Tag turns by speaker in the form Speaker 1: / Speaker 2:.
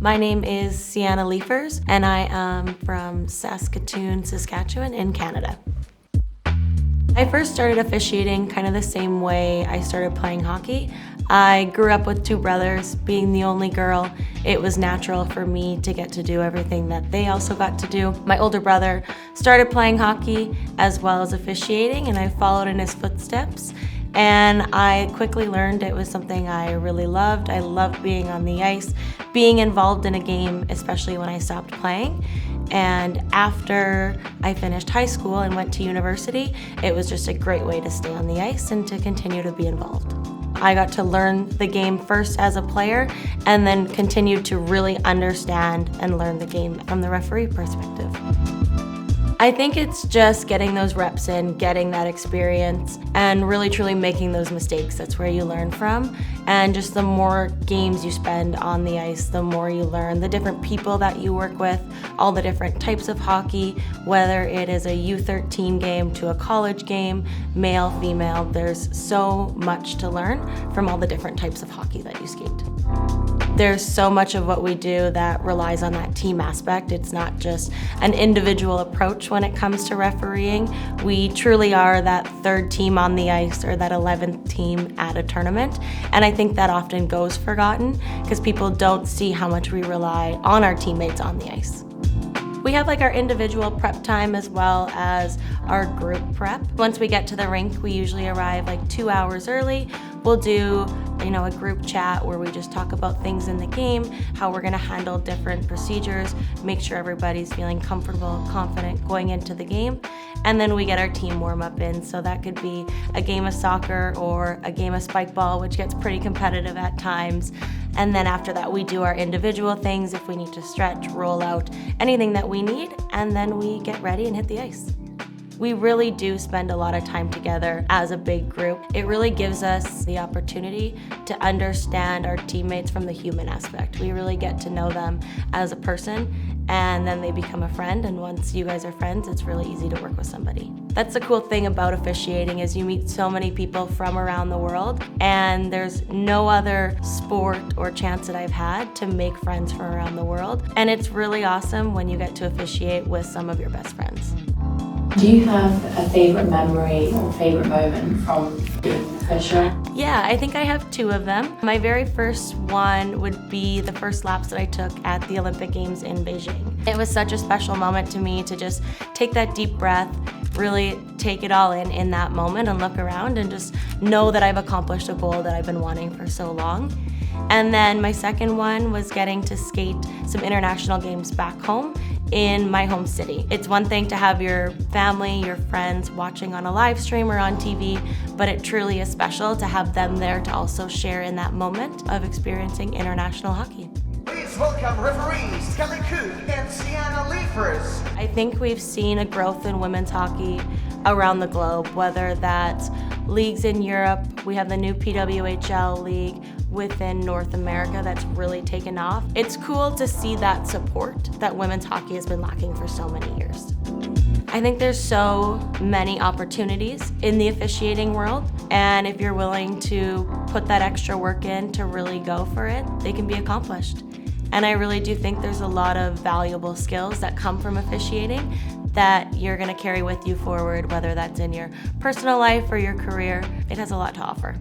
Speaker 1: My name is Cianna Lieffers, and I am from Saskatoon, Saskatchewan in Canada. I first started officiating kind of the same way I started playing hockey. I grew up with two brothers. Being the only girl, it was natural for me to get to do everything that they also got to do. My older brother started playing hockey as well as officiating, and I followed in his footsteps. And I quickly learned it was something I really loved. I loved being on the ice, being involved in a game, especially when I stopped playing. And after I finished high school and went to university, it was just a great way to stay on the ice and to continue to be involved. I got to learn the game first as a player and then continued to really understand and learn the game from the referee perspective. I think it's just getting those reps in, getting that experience, and really truly making those mistakes. That's where you learn from. And just the more games you spend on the ice, the more you learn, the different people that you work with, all the different types of hockey, whether it is a U13 game to a college game, male, female, there's so much to learn from all the different types of hockey that you skate. There's so much of what we do that relies on that team aspect. It's not just an individual approach when it comes to refereeing. We truly are that third team on the ice or that 11th team at a tournament. And I think that often goes forgotten because people don't see how much we rely on our teammates on the ice. We have like our individual prep time as well as our group prep. Once we get to the rink, we usually arrive like 2 hours early. We'll do, a group chat where we just talk about things in the game, how we're gonna handle different procedures, make sure everybody's feeling comfortable, confident going into the game. And then we get our team warm up in. So that could be a game of soccer or a game of spike ball, which gets pretty competitive at times. And then after that, we do our individual things if we need to stretch, roll out, anything that we need, and then we get ready and hit the ice. We really do spend a lot of time together as a big group. It really gives us the opportunity to understand our teammates from the human aspect. We really get to know them as a person, and then they become a friend, and once you guys are friends, it's really easy to work with somebody. That's the cool thing about officiating is you meet so many people from around the world, and there's no other sport or chance that I've had to make friends from around the world. And it's really awesome when you get to officiate with some of your best friends.
Speaker 2: Do you have a favourite memory or favourite moment from being an official?
Speaker 1: Yeah, I think I have two of them. My very first one would be the first laps that I took at the Olympic Games in Beijing. It was such a special moment to me to just take that deep breath, really take it all in that moment and look around and just know that I've accomplished a goal that I've been wanting for so long. And then my second one was getting to skate some international games back home in my home city. It's one thing to have your family, your friends watching on a live stream or on TV, but it truly is special to have them there to also share in that moment of experiencing international hockey.
Speaker 3: Please welcome referees Kelly Cook and Cianna Lieffers.
Speaker 1: I think we've seen a growth in women's hockey around the globe, whether that's leagues in Europe, we have the new PWHL league within North America that's really taken off. It's cool to see that support that women's hockey has been lacking for so many years. I think there's so many opportunities in the officiating world, and if you're willing to put that extra work in to really go for it, they can be accomplished. And I really do think there's a lot of valuable skills that come from officiating that you're gonna carry with you forward, whether that's in your personal life or your career. It has a lot to offer.